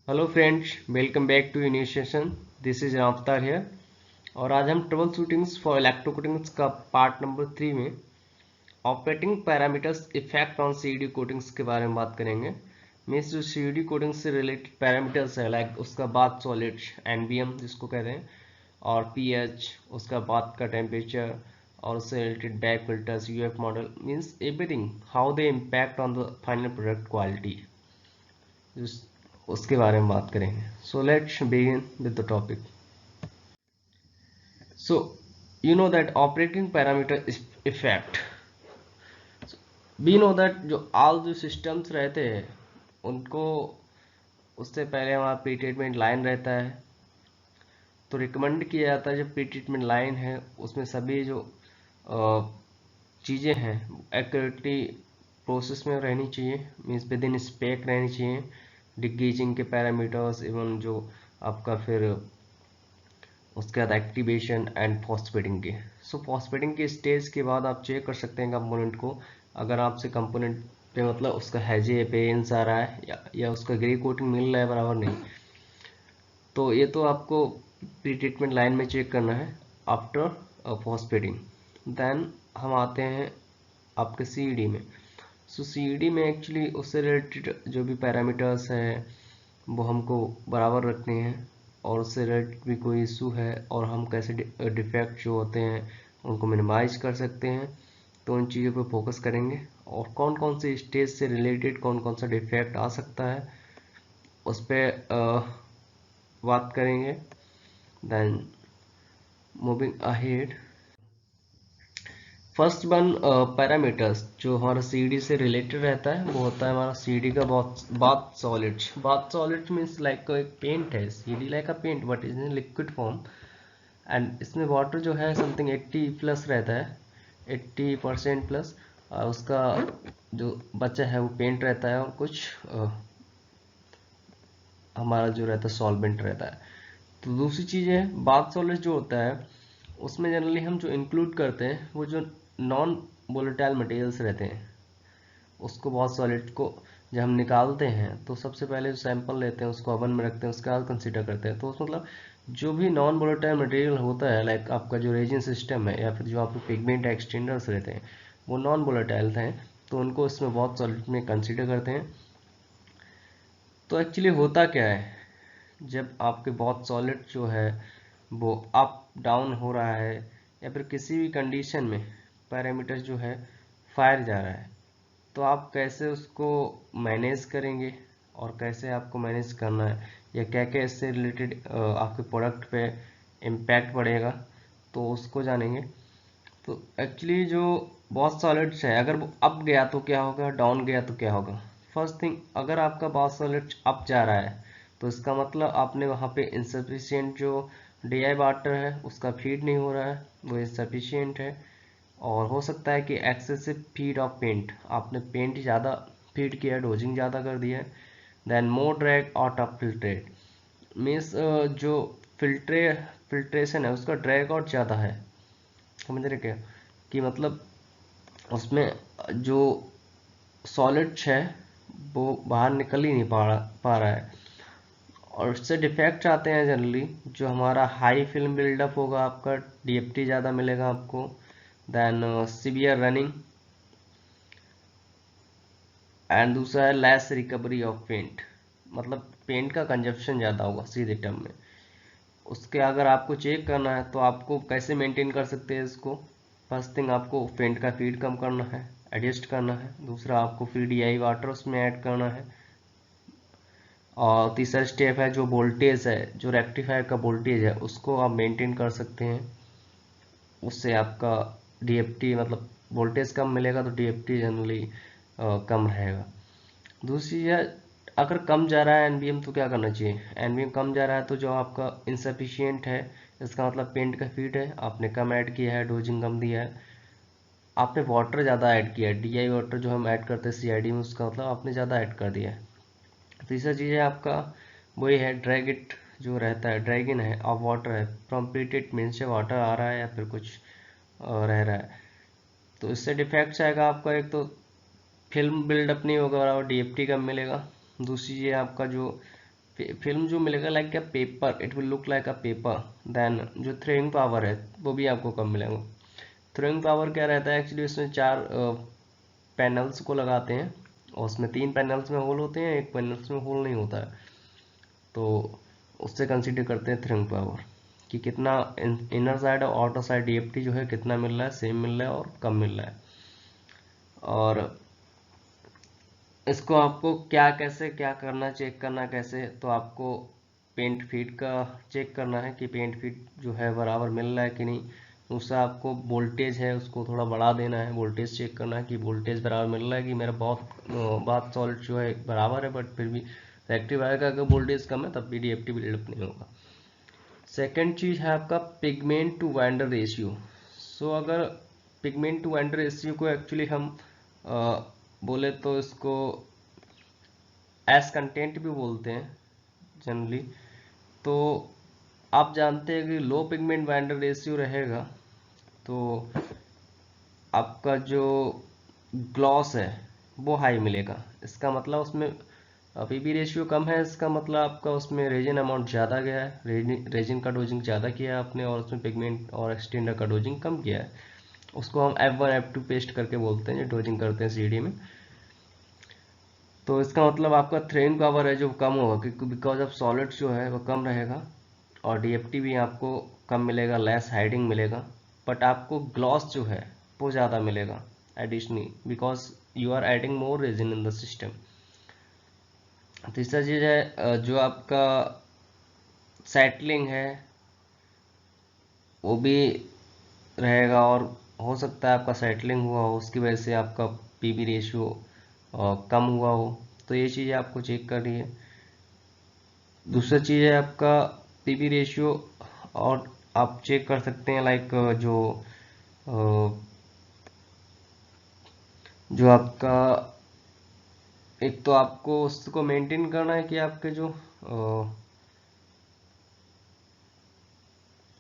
Hello friends, welcome back to new session. This is Avatar here. और आज हम trouble shootings for इलेक्ट्रोकोटिंग्स का part number 3 में operating parameters effect on CED coatings के बारे में बात करेंगे। मीन्स जो सीईडी कोटिंग्स से रिलेटेड पैरामीटर्स है, लाइक उसका बाथ सॉलिड्स, एनबीएम जिसको कहते हैं, और पीएच, उसका बाथ का टेम्परेचर, और उससे related back filters, UF model, means everything how they impact on the final product quality, उसके बारे में बात करेंगे। So let's begin with the topic. So you know that operating parameter effect, we know that जो all जो systems रहते हैं उनको उससे पहले हमारा प्री ट्रीटमेंट लाइन रहता है। तो रिकमेंड किया जाता है जो प्री ट्रीटमेंट लाइन है उसमें सभी जो चीज़ें हैं एक्यूरेटली प्रोसेस में रहनी चाहिए, मीन्स विद इन स्पेक रहनी चाहिए। डिगेजिंग के पैरामीटर्स एवं जो आपका फिर उसके बाद एक्टिवेशन एंड फॉस्फेटिंग के। सो फॉस्फेटिंग के स्टेज के बाद आप चेक कर सकते हैं कंपोनेंट को। अगर आपसे कंपोनेंट पे मतलब उसका हैजे अपेयरेंस आ रहा है या उसका ग्रे कोटिंग मिल रहा है बराबर नहीं, तो ये तो आपको प्री ट्रीटमेंट लाइन में चेक करना है आफ्टर फॉस्फेटिंग। देन हम आते हैं आपके सीईडी में। सो सीईडी में एक्चुअली उससे रिलेटेड जो भी पैरामीटर्स हैं वो हमको बराबर रखने हैं, और उससे रिलेटेड भी कोई इशू है और हम कैसे डिफेक्ट जो होते हैं उनको मिनिमाइज कर सकते हैं, तो उन चीज़ों पर फोकस करेंगे। और कौन कौन से स्टेज से रिलेटेड कौन कौन सा डिफेक्ट आ सकता है उस पर बात करेंगे। Then moving ahead, first one parameters जो हमारा सीडी से रिलेटेड रहता है वो होता है हमारा सीडी का bath solids. Bath solids means like एक पेंट है, CD like a paint but is in liquid form. And इसमें वाटर जो है समथिंग 80 प्लस रहता है, 80% प्लस। उसका जो बचा है वो पेंट रहता है, और कुछ हमारा जो रहता है सॉल्वेंट रहता है। तो दूसरी चीज़ है बाथ सॉलिड जो होता है उसमें जनरली हम जो इंक्लूड करते हैं वो जो नॉन वोलेटाइल मटेरियल्स रहते हैं उसको, बहुत सॉलिड को जब हम निकालते हैं तो सबसे पहले जो सैंपल लेते हैं उसको ओवन में रखते हैं, उसके बाद कंसीडर करते हैं। तो मतलब जो भी नॉन वोलेटाइल मटेरियल होता है, लाइक आपका जो रेजिन सिस्टम है या फिर जो आपके पिगमेंट एक्सटेंडर्स रहते हैं वो नॉन वोलेटाइल हैं, तो उनको इसमें बहुत सॉलिड में कंसीडर करते हैं। तो एक्चुअली होता क्या है, जब आपके बहुत सॉलिड जो है वो अप डाउन हो रहा है या फिर किसी भी कंडीशन में पैरामीटर जो है फायर जा रहा है, तो आप कैसे उसको मैनेज करेंगे और कैसे आपको मैनेज करना है या क्या क्या इससे रिलेटेड आपके प्रोडक्ट पे इम्पैक्ट पड़ेगा, तो उसको जानेंगे। तो एक्चुअली जो बहुत सॉलिड्स है अगर वो अप गया तो क्या होगा, डाउन गया तो क्या होगा। फर्स्ट थिंग, अगर आपका बहुत सॉलिड अप जा रहा है तो इसका मतलब आपने वहाँ पे इंसफिशियंट जो डी वाटर है उसका फीड नहीं हो रहा है, वो इंसफिशियंट है। और हो सकता है कि एक्सेसिव फीड ऑफ पेंट, आपने पेंट ज़्यादा फीड किया, डोजिंग ज़्यादा कर दिया। Then more drag out of filtrate, means जो फिल्ट्रेशन है उसका ड्रैग आउट ज़्यादा है। समझ रहे क्या, कि मतलब उसमें जो सॉलिड्स है वो बाहर निकल ही नहीं पा रहा है। और उससे डिफेक्ट आते हैं जनरली, जो हमारा हाई फिल्म बिल्डअप होगा, आपका डीएफटी ज़्यादा मिलेगा आपको। देन सीवियर रनिंग, एंड दूसरा है लेस रिकवरी ऑफ पेंट, मतलब पेंट का कंजप्शन ज़्यादा होगा सीधे टर्म में। उसके अगर आपको चेक करना है तो आपको कैसे मेंटेन कर सकते हैं इसको। फर्स्ट थिंग, आपको पेंट का फीड कम करना है, एडजस्ट करना है। दूसरा, आपको फ्री डीआई वाटर उसमें ऐड करना है। और तीसरा स्टेप है जो वोल्टेज है, जो रेक्टिफायर का वोल्टेज है उसको आप मेंटेन कर सकते हैं। उससे आपका डीएफटी मतलब वोल्टेज कम मिलेगा तो डीएफटी जनरली कम रहेगा। दूसरी है, अगर कम जा रहा है एनबीएम तो क्या करना चाहिए। एनबीएम कम जा रहा है तो जो आपका इंसफिशियंट है, इसका मतलब पेंट का फीड है आपने कम ऐड किया है, डोजिंग कम दिया है, आपने वाटर ज़्यादा ऐड किया है, डीआई वाटर जो हम ऐड करते हैं सीआईडी में, उसका मतलब आपने ज़्यादा ऐड कर दिया है। तीसरा चीज़ है आपका वही है ड्रैग इट, जो रहता है ड्रैग इन है ऑफ वाटर है फ्रॉम प्रीटेड, मीन से वाटर आ रहा है या फिर कुछ रह रहा है, तो इससे डिफेक्ट्स आएगा आपका। एक तो फिल्म बिल्डअप नहीं होगा और डीएफटी कम मिलेगा। दूसरी चीज़ आपका जो फिल्म जो मिलेगा like a paper, it will look like a paper. Then जो थ्रोइंग पावर है वो भी आपको कम मिलेगा। थ्रोइंग पावर क्या रहता है एक्चुअली, उसमें 4 पैनल्स को लगाते हैं और उसमें 3 पैनल्स में होल होते हैं, एक पैनल्स में होल नहीं होता है, तो उससे कंसीडर करते हैं थ्रोइंग पावर कि कितना इनर साइड और आउटर साइड डीएफटी जो है कितना मिल रहा है, सेम मिल रहा है और कम मिल रहा है। और इसको आपको कैसे क्या करना, चेक करना कैसे, तो आपको पेंट फीड का चेक करना है कि पेंट फीड जो है बराबर मिल रहा है कि नहीं। उससे आपको वोल्टेज है उसको थोड़ा बढ़ा देना है, वोल्टेज चेक करना है कि वोल्टेज बराबर मिल रहा है कि मेरा बहुत सॉलिड जो है बराबर है, बट फिर भी रेक्टिफायर का अगर वोल्टेज कम है तब भी डीएफटी बिल्डअप नहीं होगा। सेकेंड चीज है आपका पिगमेंट टू वाइंडर रेशियो। सो अगर पिगमेंट टू वाइंडर रेशियो को एक्चुअली हम बोले तो इसको एस कंटेंट भी बोलते हैं जनरली। तो आप जानते हैं कि लो पिगमेंट वाइंडर रेशियो रहेगा तो आपका जो ग्लॉस है वो हाई मिलेगा। इसका मतलब उसमें पीबी रेशियो कम है, इसका मतलब आपका उसमें रेजिन अमाउंट ज़्यादा गया है, रेजिन का डोजिंग ज़्यादा किया है आपने और उसमें पिगमेंट और एक्सटेंडर का डोजिंग कम किया है। उसको हम F1 F2 पेस्ट करके बोलते हैं जो डोजिंग करते हैं सीडी में। तो इसका मतलब आपका थ्रेन पावर है जो कम होगा क्योंकि बिकॉज ऑफ सॉलिड्स जो है वो कम रहेगा और डीएफटी भी आपको कम मिलेगा, लेस हाइडिंग मिलेगा, बट आपको ग्लॉस जो है वो ज़्यादा मिलेगा additionally because you are adding more resin in the system. तीसरा चीज़ है जो आपका सेटलिंग है वो भी रहेगा और हो सकता है आपका सेटलिंग हुआ हो उसकी वजह से आपका पीबी रेशियो कम हुआ हो, तो ये चीज़ें आपको चेक करनी है। दूसरा चीज़ है आपका पीबी रेशियो और आप चेक कर सकते हैं लाइक जो आपका एक तो आपको उसको मेंटेन करना है कि आपके जो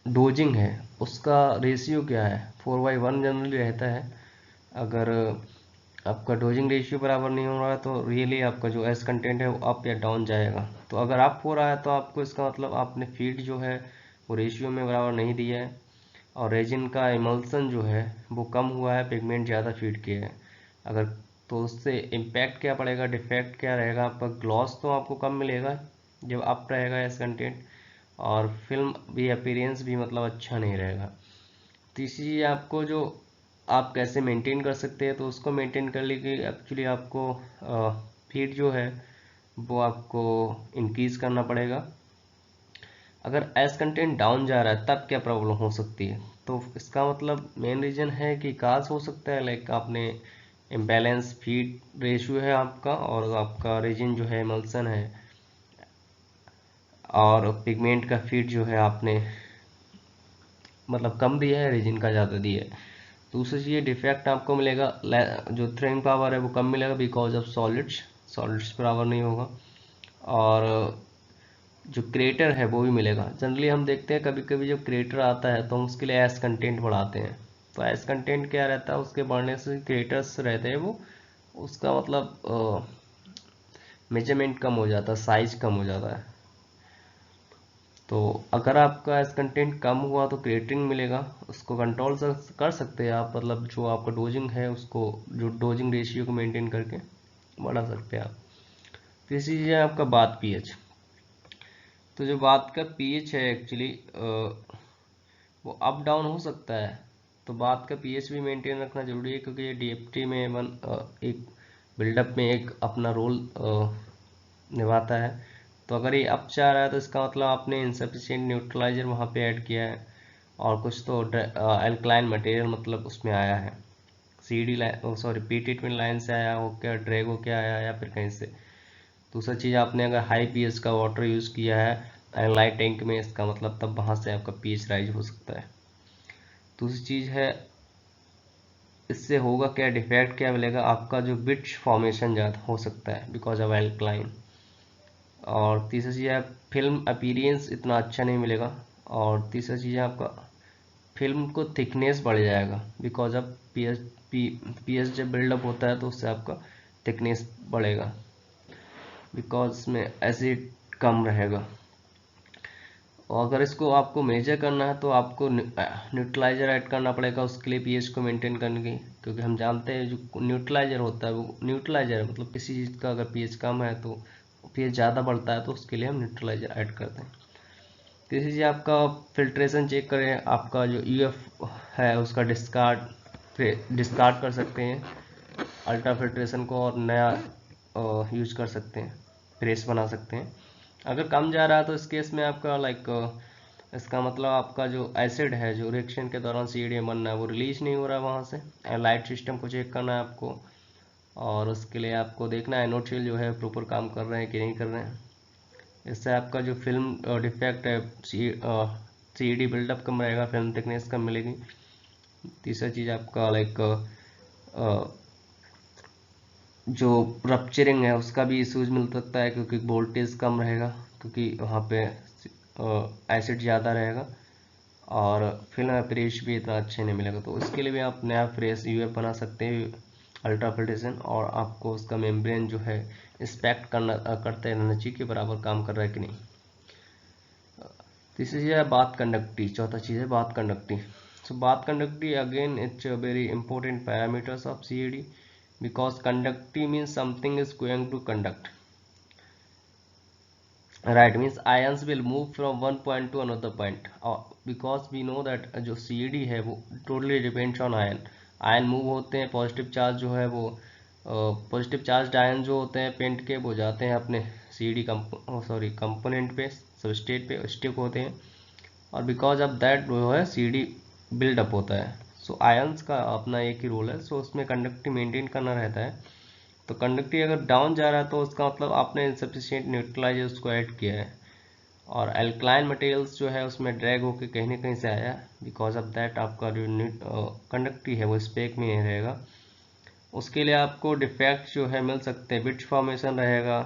डोजिंग है उसका रेशियो क्या है, 4/1 जनरली रहता है। अगर आपका डोजिंग रेशियो बराबर नहीं हो रहा है तो रियली आपका जो एस कंटेंट है वो अप या डाउन जाएगा। तो अगर अप हो रहा है तो आपको इसका मतलब आपने फीड जो है वो रेशियो में बराबर नहीं दिया है और रेजिन का इमल्सन जो है वो कम हुआ है, पिगमेंट ज़्यादा फीड किया है। अगर तो उससे इम्पैक्ट क्या पड़ेगा, डिफेक्ट क्या रहेगा, आपका ग्लॉस तो आपको कम मिलेगा जब अप रहेगा एस कंटेंट, और फिल्म भी अपीयरेंस भी मतलब अच्छा नहीं रहेगा। तीसरी चीज़ आपको जो आप कैसे मेंटेन कर सकते हैं, तो उसको मेंटेन कर लीजिए एक्चुअली आपको फीड जो है वो आपको इंक्रीज करना पड़ेगा। अगर एस कंटेंट डाउन जा रहा है तब क्या प्रॉब्लम हो सकती है, तो इसका मतलब मेन रीजन है कि काज हो सकता है लाइक आपने इम्बैलेंस फीड रेशियो है आपका और आपका रेजिन जो है इमल्सन है और पिगमेंट का फीड जो है आपने मतलब कम दिया है, रेजिन का ज़्यादा दिया है। दूसरी चीज़ डिफेक्ट आपको मिलेगा, जो थ्रेइंग पावर है वो कम मिलेगा बिकॉज ऑफ सॉलिड्स बराबर नहीं होगा। और जो क्रेटर है वो भी मिलेगा। जनरली हम देखते हैं कभी कभी जब क्रेटर आता है तो हम उसके लिए एस कंटेंट बढ़ाते हैं, तो एस कंटेंट क्या रहता है, उसके बढ़ने से क्रेटर्स रहते हैं वो उसका मतलब मेजरमेंट कम हो जाता है, साइज कम हो जाता है। तो अगर आपका एस कंटेंट कम हुआ तो क्रेटरिंग मिलेगा, उसको कंट्रोल कर सकते हैं आप, मतलब जो आपका डोजिंग है उसको जो डोजिंग रेशियो को मेंटेन करके बढ़ा सकते हैं आप। तीसरी चीज़ है आपका बाथ पीएच। तो जो बात का पीएच है एक्चुअली वो अप डाउन हो सकता है, तो बात का पीएच भी मेंटेन रखना जरूरी है क्योंकि ये डीएफटी में एक बिल्डअप में एक अपना रोल निभाता है। तो अगर ये अप जा रहा है तो इसका मतलब आपने इनसफिशिएंट न्यूट्रलाइजर वहाँ पे ऐड किया है और कुछ तो एल्कलाइन मटेरियल मतलब उसमें आया है, CD line sorry P treatment line से आया हो क्या, ड्रैग हो क्या आया या फिर कहीं से। दूसरा चीज़ आपने अगर हाई पीएच का वाटर यूज़ किया है एनालाइट टैंक में, इसका मतलब तब वहाँ से आपका पीएच राइज हो सकता है। दूसरी चीज़ है इससे होगा क्या, डिफेक्ट क्या मिलेगा, आपका जो बिट्स फॉर्मेशन ज़्यादा हो सकता है बिकॉज ऑफ एल्कलाइन। और तीसरी चीज़ है फिल्म अपीरियंस इतना अच्छा नहीं मिलेगा। और तीसरा चीज़ है आपका फिल्म को थिकनेस बढ़ जाएगा बिकॉज ऑफ पीएच जब बिल्डअप होता है तो उससे आपका थिकनेस बढ़ेगा बिकॉज में एसिड कम रहेगा। और अगर इसको आपको मेजर करना है तो आपको न्यूट्रलाइजर ऐड करना पड़ेगा उसके लिए पीएच को मेंटेन करने की, क्योंकि हम जानते हैं जो न्यूट्रलाइजर होता है वो न्यूट्रलाइजर है, मतलब किसी चीज़ का अगर पीएच कम है तो पीएच ज़्यादा बढ़ता है तो उसके लिए हम न्यूट्रलाइजर ऐड करते हैं। किसी चीज़ आपका फिल्ट्रेशन चेक करें, आपका जो यूएफ है उसका डिस्कार्ड कर सकते हैं अल्ट्रा फिल्ट्रेशन को और नया यूज कर सकते हैं, फ्रेश बना सकते हैं। अगर कम जा रहा है तो इस केस में आपका इसका मतलब आपका जो एसिड है जो रिएक्शन के दौरान सीडीएम बनना है वो रिलीज नहीं हो रहा है वहाँ से। एलाइट सिस्टम को चेक करना है आपको, और उसके लिए आपको देखना है एनोड शील जो है प्रॉपर काम कर रहे हैं कि नहीं कर रहे हैं। इससे आपका जो फिल्म डिफेक्ट है सीडी बिल्डअप कम रहेगा, फिल्म थिकनेस कम मिलेगी। तीसरा चीज़ आपका जो रप्चरिंग है उसका भी इशूज मिल सकता है, क्योंकि वोल्टेज कम रहेगा, क्योंकि वहाँ पे एसिड ज़्यादा रहेगा और फिल्म अपरेश भी इतना अच्छे नहीं मिलेगा। तो इसके लिए भी आप नया फ्रेश यूएफ बना सकते हैं अल्ट्रा फिल्ट्रेशन, और आपको उसका मेम्ब्रेन जो है इंस्पेक्ट करते रहना चाहिए कि बराबर काम कर रहा है कि नहीं। तीसरी चीज़ है बाथ कंडक्टिविटी, चौथा चीज़ है bath conductivity. So bath conductivity again it's a very important parameters of CAD, because conductivity means something is going to conduct, right? Means ions will move from one point to another point, because we know that जो CAD है वो totally depends on ion. Ion move होते हैं, positive charge जो है वो positive charge ion जो होते हैं पेंट के वो जाते हैं अपने CAD कंपोनेंट पे, सबस्ट्रेट पे स्टिक होते हैं, और बिकॉज ऑफ दैट जो है CAD बिल्डअप होता है। सो आयंस का अपना एक ही रोल है, सो उसमें कंडक्टिविटी मेंटेन करना रहता है। तो कंडक्टिविटी अगर डाउन जा रहा है तो उसका मतलब आपने इनसफिशिएंट न्यूट्रलाइजर उसको ऐड किया है, और एल्कलाइन मटेरियल्स जो है उसमें ड्रैग होकर कहीं ना कहीं से आया, बिकॉज ऑफ दैट आपका जो कंडक्टिविटी है वो स्पेक में नहीं रहेगा। उसके लिए आपको डिफेक्ट जो है मिल सकते हैं, बिट्स फॉर्मेशन रहेगा,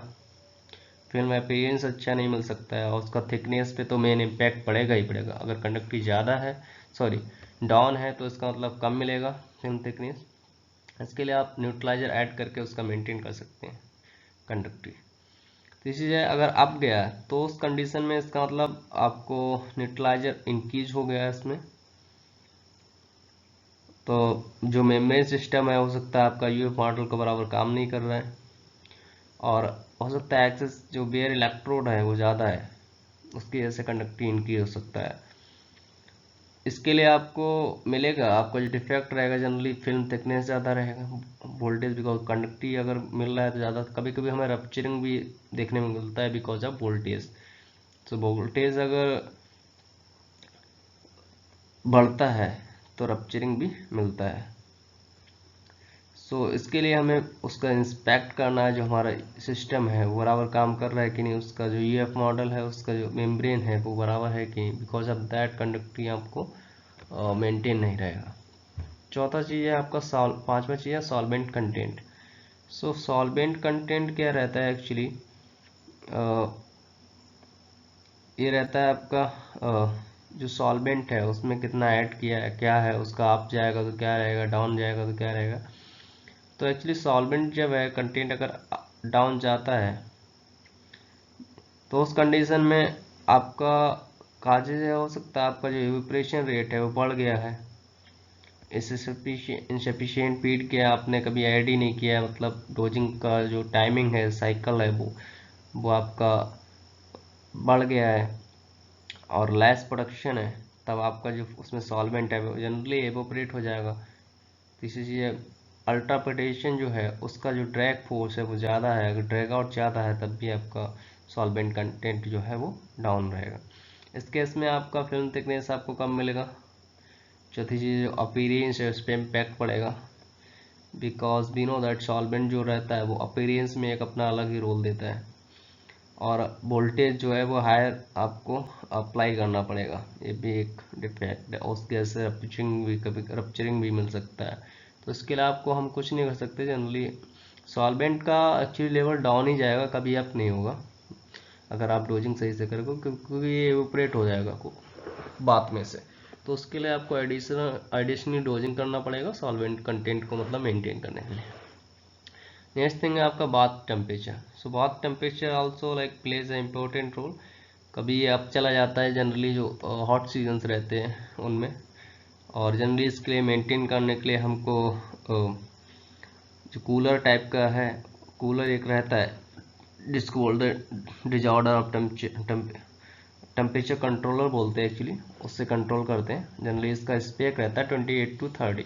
फिल्म अपीयरेंस अच्छा नहीं मिल सकता है, और उसका थिकनेस पे तो मेन इम्पैक्ट पड़ेगा ही पड़ेगा। अगर कंडक्टिविटी ज़्यादा है डाउन है तो इसका मतलब कम मिलेगा फिल्म थिकनेस। इसके लिए आप न्यूट्रलाइजर ऐड करके उसका मेंटेन कर सकते हैं कंडक्टिविटी। तीसरी है अगर अप गया है तो उस कंडीशन में इसका मतलब आपको न्यूट्रलाइजर इंक्रीज हो गया है इसमें, तो जो मेम्ब्रेन सिस्टम है हो सकता है आपका यूएफ मॉडल के बराबर काम नहीं कर रहा है, और हो सकता है एक्सेस जो बेयर इलेक्ट्रोड है वो ज़्यादा है, उसकी वजह से कंडक्टिविटी इंक्रीज हो सकता है। इसके लिए आपको मिलेगा, आपका जो डिफेक्ट रहेगा जनरली फिल्म थिकनेस ज़्यादा रहेगा, वोल्टेज बिकॉज कंडक्टिविटी अगर मिल रहा है तो ज़्यादा, कभी कभी हमें रप्चरिंग भी देखने में मिलता है बिकॉज ऑफ वोल्टेज। तो वोल्टेज अगर बढ़ता है तो रप्चरिंग भी मिलता है। इसके लिए हमें उसका इंस्पेक्ट करना है, जो हमारा सिस्टम है वो बराबर काम कर रहा है कि नहीं, उसका जो यूएफ मॉडल है उसका जो मेम्ब्रेन है वो बराबर है कि नहीं, बिकॉज ऑफ दैट कंडक्टिविटी आपको मेंटेन नहीं रहेगा। चौथा चीज़ है आपका पांचवा चीज़ है सॉल्वेंट कंटेंट। सॉल्वेंट कंटेंट क्या रहता है एक्चुअली, ये रहता है आपका जो सॉल्वेंट है उसमें कितना ऐड किया है, क्या है उसका, अप जाएगा तो क्या रहेगा, डाउन जाएगा तो क्या रहेगा। तो एक्चुअली सॉल्वेंट जब है कंटेंट अगर डाउन जाता है तो उस कंडीशन में आपका काजेज हो सकता है आपका जो इवेपोरेशन रेट है वो बढ़ गया है, इनसफिशिएंट फीड किया आपने कभी ऐड ही नहीं किया, मतलब डोजिंग का जो टाइमिंग है साइकिल है वो आपका बढ़ गया है, और लेस प्रोडक्शन है, तब आपका जो उसमें सॉल्वेंट है वो जनरली एवोपरेट हो जाएगा। तीसरी चीज़ है अल्ट्रापिटेशन जो है उसका जो ड्रैग फोर्स है वो ज़्यादा है, अगर ड्रैग आउट ज़्यादा है तब भी आपका सॉल्वेंट कंटेंट जो है वो डाउन रहेगा। इस केस में आपका फिल्म थिकनेस आपको कम मिलेगा। चौथी चीज़ अपीयरेंस है उस पर इम्पैक्ट पड़ेगा, because we know that solvent जो रहता है वो अपीयरेंस में एक अपना अलग ही रोल देता है, और वोल्टेज जो है वो हायर आपको अप्लाई करना पड़ेगा, ये भी एक डिफेक्ट है। उस गैस से रप्चरिंग भी मिल सकता है। तो इसके लिए आपको हम कुछ नहीं कर सकते, जनरली सॉल्वेंट का एक्चुअली लेवल डाउन ही जाएगा, कभी अप नहीं होगा अगर आप डोजिंग सही से करोगे, क्योंकि ये इवेपोरेट हो जाएगा बात में से। तो उसके लिए आपको एडिशनली डोजिंग करना पड़ेगा सॉल्वेंट कंटेंट को मतलब मेंटेन करने के लिए। नेक्स्ट थिंग है आपका bath temperature. So bath temperature also like plays a important role. कभी अब चला जाता है जनरली जो हॉट सीजन्स रहते हैं उनमें, और जनरली इसके लिए मेंटेन करने के लिए हमको जो कूलर टाइप का है, कूलर एक रहता है जिसको बोलते हैं डिजॉर्डर ऑफ टेम्परेचर कंट्रोलर बोलते हैं एक्चुअली, उससे कंट्रोल करते हैं। जनरली इसका स्पेक रहता है 28 to 30।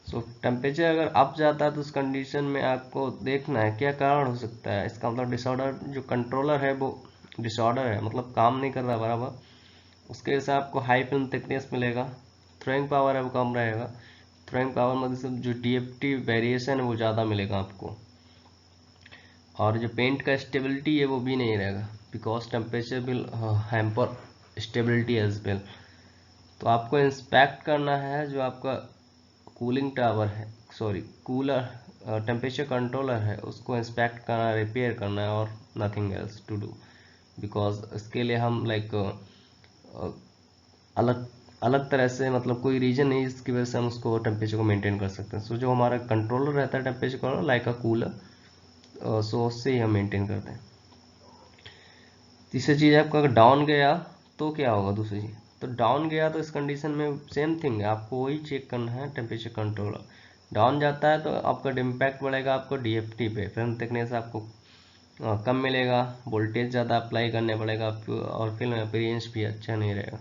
सो टेम्परेचर अगर अप जाता है तो उस कंडीशन में आपको देखना है क्या कारण हो सकता है। इसका मतलब डिसऑर्डर, जो कंट्रोलर है वो डिसऑर्डर है, मतलब काम नहीं कर रहा बराबर। उसके वजह से आपको हाई फिल्म थिकनेस मिलेगा, थ्रोइंग पावर है वो कम रहेगा। थ्रोइंग पावर मतलब जो डीएफटी वेरिएशन है वो ज़्यादा मिलेगा आपको, और जो पेंट का स्टेबिलिटी है वो भी नहीं रहेगा, because temperature will hamper stability as well. तो आपको इंस्पेक्ट करना है जो आपका कूलिंग टावर है, सॉरी कूलर टेम्परेचर कंट्रोलर है, उसको इंस्पेक्ट करना, रिपेयर करना है, और nothing else to do. Because इसके लिए हम लाइक अलग अलग तरह से, मतलब कोई रीजन नहीं जिसकी वजह से हम उसको टेम्परेचर को मेंटेन कर सकते हैं। सो जो हमारा कंट्रोलर रहता है temperature controller like a cooler, so उससे ही हम मेंटेन करते हैं। तीसरी चीज़ आपका अगर डाउन गया तो क्या होगा, दूसरी चीज़ तो डाउन गया तो इस कंडीशन में सेम थिंग है, आपको वही चेक करना है टेम्परेचर कंट्रोलर। डाउन जाता है तो आपका इम्पैक्ट बढ़ेगा आपको डीएफटी पे, फिल्म थिकनेस आपको कम मिलेगा, वोल्टेज ज़्यादा अप्लाई करने पड़ेगा आपको, और फिल्म अपीयरेंस भी अच्छा नहीं रहेगा।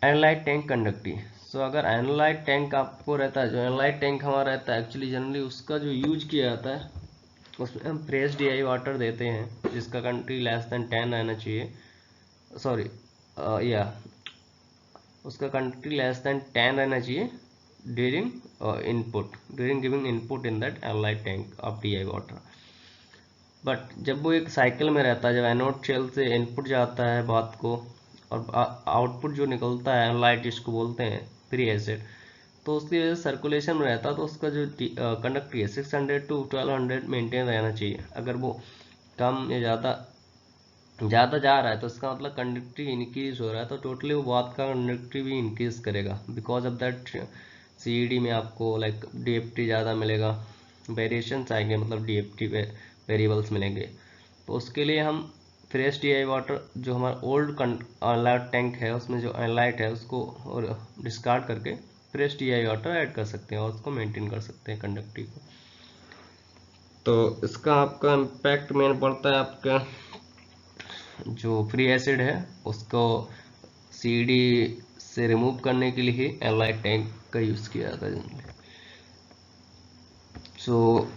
Analyte tank conductive. सो अगर एनालाइट टैंक आपको रहता है, जो एनालाइट टैंक हमारा रहता है एक्चुअली जनरली उसका जो यूज किया जाता है उसमें हम फ्रेश DI वाटर देते हैं जिसका कंट्री लेस देन 10 रहना चाहिए, सॉरी या उसका कंट्री लेस देन 10 रहना चाहिए during input, during giving input in that analyte tank of DI water. But जब वो एक साइकिल में रहता है, जब एनोड शेल से इनपुट जाता है बात को, और आउटपुट जो निकलता है एनालाइट जिसको बोलते हैं फ्री एसिड, तो उसकी वजह से सर्कुलेशन में रहता है, तो उसका जो कंडक्टिव है 600 to 1200 मेंटेन रहना चाहिए। अगर वो कम या ज़्यादा जा रहा है तो इसका मतलब कंडक्टिव इंक्रीज हो रहा है, तो टोटली वो बात का कंडक्टिव भी इंक्रीज करेगा। बिकॉज ऑफ दैट CED में आपको लाइक DFT ज़्यादा मिलेगा, वेरिएशंस आएंगे, मतलब DFT पे वेरिएबल्स मिलेंगे। तो उसके लिए हम फ्रेश DI वाटर जो हमारा ओल्ड एनालाइट टैंक है उसमें जो एनालाइट है उसको और डिस्कार्ड करके फ्रेश DI वाटर ऐड कर सकते हैं और उसको मेंटेन कर सकते हैं कंडक्टिव को। तो इसका आपका इम्पैक्ट मेन पड़ता है आपका जो फ्री एसिड है उसको CD से रिमूव करने के लिए एनालाइट टैंक का यूज़ किया जाता है। सो